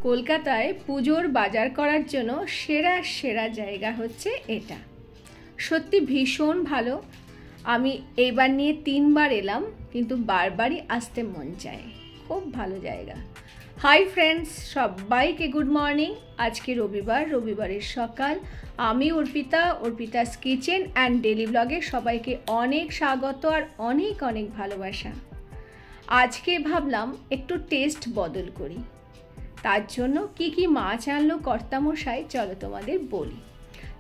কলকাতায় পুজোর বাজার করার জন্য সেরা সেরা জায়গা হচ্ছে এটা। সত্যি ভীষণ ভালো। আমি এবার নিয়ে 3 বার এলাম, কিন্তু বারবারই আসতে মন চায়। খুব ভালো জায়গা। হাই ফ্রেন্ডস, সবাইকে গুড মর্নিং। আজকে রবিবারের সকাল। আমি অর্পিতাস কিচেন অ্যান্ড ডেলি ব্লগে সবাইকে অনেক স্বাগত আর অনেক অনেক ভালোবাসা। আজকে ভাবলাম একটু টেস্ট বদল করি। তার জন্য কি মাছ আনলো কর্তামশাই, চলো তোমাদের বলি।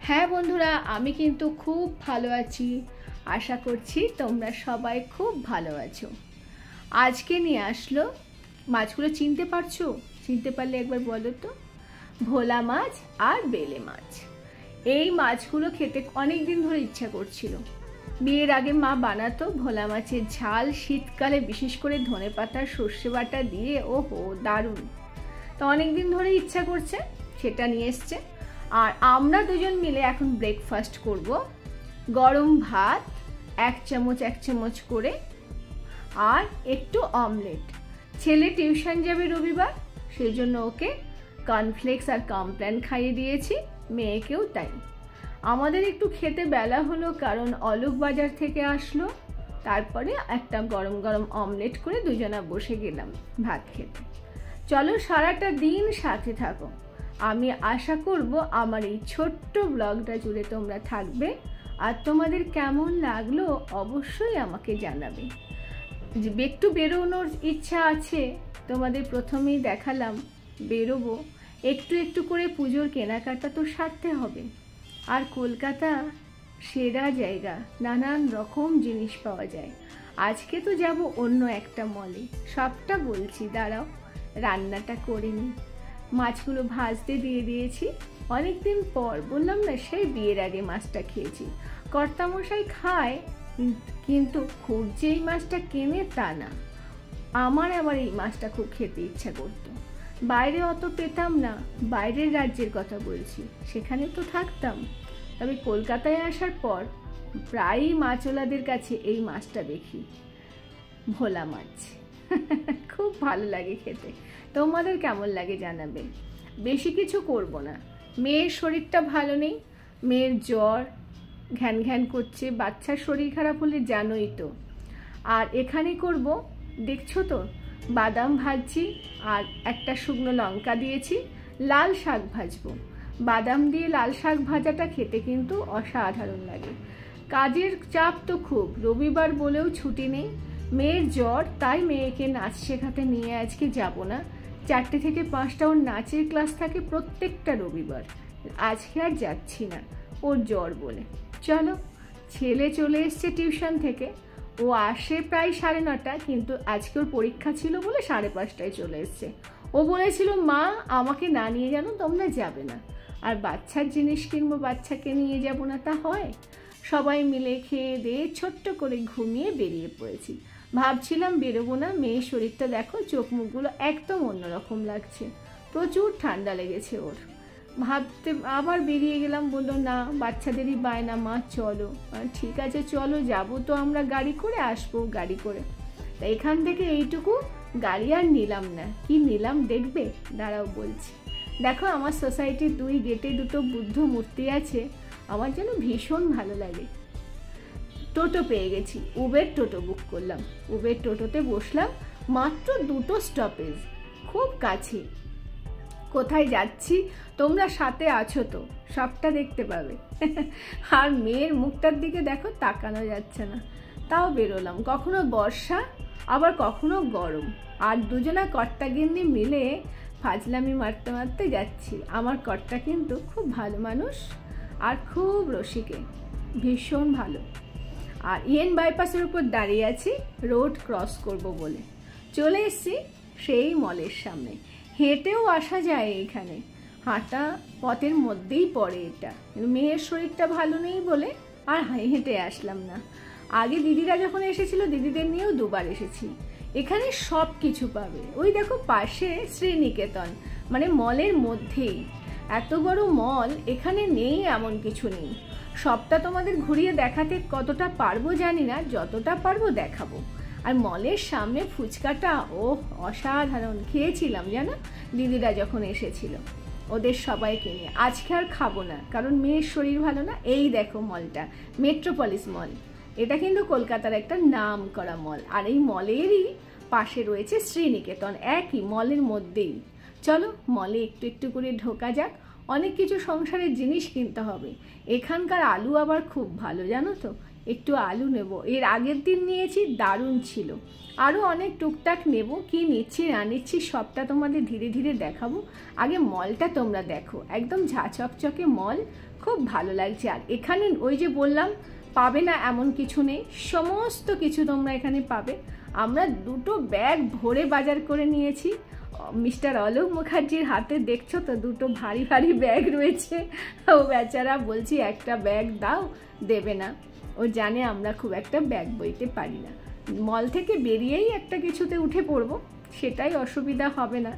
হ্যাঁ বন্ধুরা, আমি কিন্তু খুব ভালো আছি। আশা করছি তোমরা সবাই খুব ভালো আছো। আজকে নিয়ে আসলো, মাছগুলো চিনতে পারছো? চিনতে পারলে একবার বলো তো। ভোলা মাছ আর বেলে মাছ। এই মাছগুলো খেতে অনেক দিন ধরে ইচ্ছা করছিল। বিয়ের আগে মা বানাতো ভোলা মাছের ঝাল, শীতকালে বিশেষ করে ধনেপাতা সর্ষে বাটা দিয়ে, ওহো দারুণ। তো অনেকদিন ধরে ইচ্ছা করছে, সেটা নিয়ে এসছে। আর আমরা দুজন মিলে এখন ব্রেকফাস্ট করব। গরম ভাত 1 চামচ করে, আর একটু অমলেট। ছেলে টিউশন যাবে রবিবার, সেই জন্য ওকে কর্নফ্লেক্স আর কমপ্ল্যান খাইয়ে দিয়েছি, মেয়েকেও তাই। আমাদের একটু খেতে বেলা হলো, কারণ অলোক বাজার থেকে আসলো। তারপরে একটা গরম গরম অমলেট করে দুজনা বসে গেলাম ভাত খেতে। চলো সারাটা দিন সাথে থাকো। আমি আশা করব আমার এই ছোট্ট ব্লগটা জুড়ে তোমরা থাকবে। আর তোমাদের কেমন লাগলো অবশ্যই আমাকে জানাবে। একটু বেরোনোর ইচ্ছা আছে, তোমাদের প্রথমেই দেখালাম বেরোবো। একটু করে পুজোর কেনাকাটা তো সারতে হবে। আর কলকাতা সেরা জায়গা, নানান রকম জিনিস পাওয়া যায়। আজকে তো যাব অন্য একটা মলে, সবটা বলছি, দাঁড়াও রান্নাটা করে নিই। মাছগুলো ভাজতে দিয়ে দিয়েছি। অনেকদিন পর, বললাম না, সেই বিয়ের আগে মাছটা খেয়েছি। কর্তামশাই খায়, কিন্তু খুব যে এই মাছটা কেনে তা না। আমার আবার এই মাছটা খুব খেতে ইচ্ছা করতো। বাইরে অত পেতাম না, বাইরের রাজ্যের কথা বলছি, সেখানে তো থাকতাম। তবে কলকাতায় আসার পর প্রায়ই মাছওয়ালাদের কাছে এই মাছটা দেখি, ভোলা মাছ। খুব ভালো লাগে খেতে। তোমাদের কেমন লাগে জানাবে। বেশি কিছু করব না। মেয়ের শরীরটা ভালো নেই, মেয়ের জ্বর, ঘ্যান করছে। বাচ্চার শরীর খারাপ হলে জানোই তো। আর এখানে করব, দেখছো তো, বাদাম ভাজছি আর একটা শুকনো লঙ্কা দিয়েছি। লাল শাক ভাজবো। বাদাম দিয়ে লাল শাক ভাজাটা খেতে কিন্তু অসাধারণ লাগে। কাজের চাপ তো খুব, রবিবার বলেও ছুটি নেই। মেয়ের জ্বর, তাই মেয়েকে নাচ শেখাতে নিয়ে আজকে যাব না। 4টে থেকে 5টা ওর নাচের ক্লাস থাকে প্রত্যেকটা রবিবার। আজকে আর যাচ্ছি না, ওর জ্বর বলে। চলো, ছেলে চলে এসছে টিউশন থেকে। ও আসে প্রায় 9:30, কিন্তু আজকে ওর পরীক্ষা ছিল বলে 5:30টায় চলে এসছে। ও বলেছিল, মা আমাকে না নিয়ে জানো তোমরা যাবে না। আর বাচ্চার জিনিস কিনবো, বাচ্চাকে নিয়ে যাব না তা হয়? সবাই মিলে খেয়ে দিয়ে ছোট্ট করে ঘুমিয়ে বেরিয়ে পড়েছি। ভাবছিলাম বেরোবো না, মেয়ের শরীরটা দেখো, চোখ মুখগুলো একদম অন্যরকম লাগছে। প্রচুর ঠান্ডা লেগেছে ওর। ভাবতে আবার বেরিয়ে গেলাম, বললো না বাচ্চাদেরই বায়না, মা চলো। ঠিক আছে চলো, যাবো তো আমরা গাড়ি করে, আসবো গাড়ি করে। তা এখান থেকে এইটুকু, গাড়ি আর নিলাম না। কি নিলাম দেখবে, দাঁড়াও বলছি। দেখো আমার সোসাইটির 2 গেটে 2টো বুদ্ধ মূর্তি আছে, আমার যেন ভীষণ ভালো লাগে। টোটো পেয়ে গেছি, উবের টোটো বুক করলাম। উবের টোটোতে বসলাম, মাত্র 2টো স্টপেজ, খুব কাছে। কোথায় যাচ্ছি তোমরা সাথে আছো তো, সবটা দেখতে পাবে। আর মেয়ের মুখটার দিকে দেখো, তাকানো যাচ্ছে না। তাও বেরোলাম। কখনো বর্ষা, আবার কখনো গরম। আর দুজনা কর্তাগিন্নি মিলে ফাজলামি মারতে যাচ্ছি। আমার কর্তা কিন্তু খুব ভালো মানুষ আর খুব রসিকে, ভীষণ ভালো। আর ইএন বাইপাসের উপর দাঁড়িয়ে আছি, রোড ক্রস করব বলে। চলে এসছি সেই মলের সামনে। হেঁটেও আসা যায় এখানে, হাঁটা পথের মধ্যেই পড়ে এটা। মেয়ের শরীরটা ভালো নেই বলে আর হেঁটে আসলাম না। আগে দিদিরা যখন এসেছিল, দিদিদের নিয়েও 2বার এসেছি। এখানে সব কিছু পাবে। ওই দেখো পাশে শ্রীনিকেতন, মানে মলের মধ্যেই। এত বড় মল, এখানে নেই এমন কিছু নেই। সবটা তোমাদের ঘুরিয়ে দেখাতে কতটা পারবো জানি না, যতটা পারবো দেখাবো। আর মলের সামনে ফুচকাটা ও অসাধারণ, খেয়েছিলাম জানো দিদিরা যখন এসেছিল ওদের সবাইকে নিয়ে। আজকে আর খাবো না কারণ মেয়ের শরীর ভালো না। এই দেখো মলটা, মেট্রোপলিস মল, এটা কিন্তু কলকাতার একটা নাম করা মল। আর এই মলেরই পাশে রয়েছে শ্রীনিকেতন, একই মলের মধ্যেই। চলো মলে একটু একটু করে ঢোকা যাক। অনেক কিছু সংসারের জিনিস কিনতে হবে। এখানকার আলু আবার খুব ভালো জানো তো, একটু আলু নেব। এর আগের দিন নিয়েছি, দারুণ ছিল। আরও অনেক টুকটাক নেব, কি নিচ্ছি না নিচ্ছি সবটা তোমাদের ধীরে ধীরে দেখাবো। আগে মলটা তোমরা দেখো, একদম ঝা চকচকে মল, খুব ভালো লাগছে। আর এখানে ওই যে বললাম পাবে না এমন কিছু নেই, সমস্ত কিছু তোমরা এখানে পাবে। আমরা 2টো ব্যাগ ভরে বাজার করে নিয়েছি। মিস্টার অলোক মুখার্জির হাতে দেখছো তো 2টো ভারী ভারী ব্যাগ রয়েছে। ও বেচারা বলছি একটা ব্যাগ দাও, দেবে না। ও জানে আমরা খুব একটা ব্যাগ বইতে পারি না। মল থেকে বেরিয়েই একটা কিছুতে উঠে পড়বো, সেটাই অসুবিধা হবে না।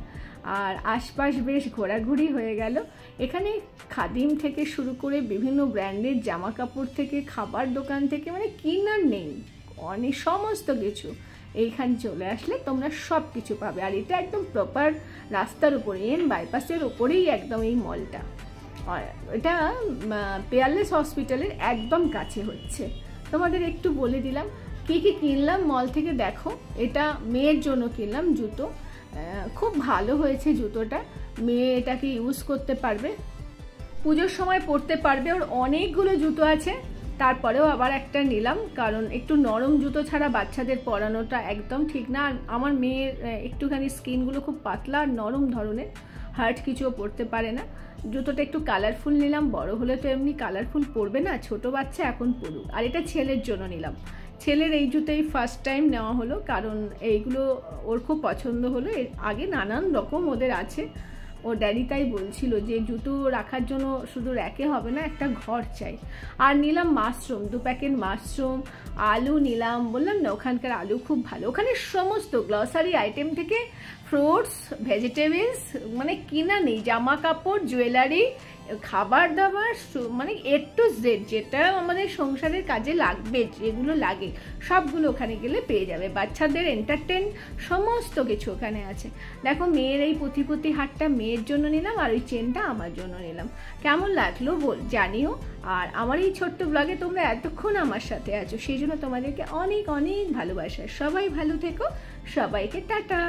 আর আশপাশ বেশ ঘোরাঘুরি হয়ে গেল। এখানে খাদিম থেকে শুরু করে বিভিন্ন ব্র্যান্ডের জামা কাপড় থেকে খাবার দোকান থেকে মানে কিনার নেই, অনেক সমস্ত কিছু এইখানে চলে আসলে তোমরা সব কিছু পাবে। আর এটা একদম প্রপার রাস্তার উপরে, বাইপাসের ওপরেই একদম এই মলটা। এটা পেয়ারলেস হসপিটালের একদম কাছে হচ্ছে। তোমাদের একটু বলে দিলাম কি কি কিনলাম মল থেকে। দেখো এটা মেয়ের জন্য কিনলাম জুতো, খুব ভালো হয়েছে জুতোটা। মেয়ে এটাকে ইউজ করতে পারবে, পুজোর সময় পরতে পারবে। ওর অনেকগুলো জুতো আছে, তারপরেও আবার একটা নিলাম কারণ একটু নরম জুতো ছাড়া বাচ্চাদের পরানোটা একদম ঠিক না। আর আমার মেয়ের একটুখানি স্কিনগুলো খুব পাতলা আর নরম ধরনের, হার্ট কিছুও পরতে পারে না। জুতোটা একটু কালারফুল নিলাম, বড় হলে তো এমনি কালারফুল পরবে না, ছোট বাচ্চা এখন পরুক। আর এটা ছেলের জন্য নিলাম, ছেলের এই জুতোই ফার্স্ট টাইম নেওয়া হলো কারণ এইগুলো ওর খুব পছন্দ হলো। এর আগে নানান রকম ওদের আছে। ও ড্যাডি তাই বলছিল যে জুতো রাখার জন্য শুধু র্যাকে হবে না, একটা ঘর চাই। আর নিলাম মাশরুম, 2 প্যাকেট মাশরুম। আলু নিলাম, বললাম না ওখানকার আলু খুব ভালো। ওখানে সমস্ত গ্লসারি আইটেম থেকে ফ্রুটস, ভেজিটেবলস মানে কিনা নেই, জামা কাপড়, জুয়েলারি, খাবার দাবার মানে A to Z যেটা আমাদের সংসারের কাজে লাগবে, যেগুলো লাগে সবগুলো ওখানে গেলে পেয়ে যাবে। বাচ্চাদের এন্টারটেন সমস্ত কিছু ওখানে আছে। দেখো মেয়ের এই পুঁথি হারটা মেয়ের জন্য নিলাম, আর ওই চেনটা আমার জন্য নিলাম। কেমন লাগলো জানিও। আর আমার এই ছোট্ট ব্লগে তোমরা এতক্ষণ আমার সাথে আছো, সেই জন্য তোমাদেরকে অনেক অনেক ভালোবাসা। সবাই ভালো থেকো, সবাইকে টাটা।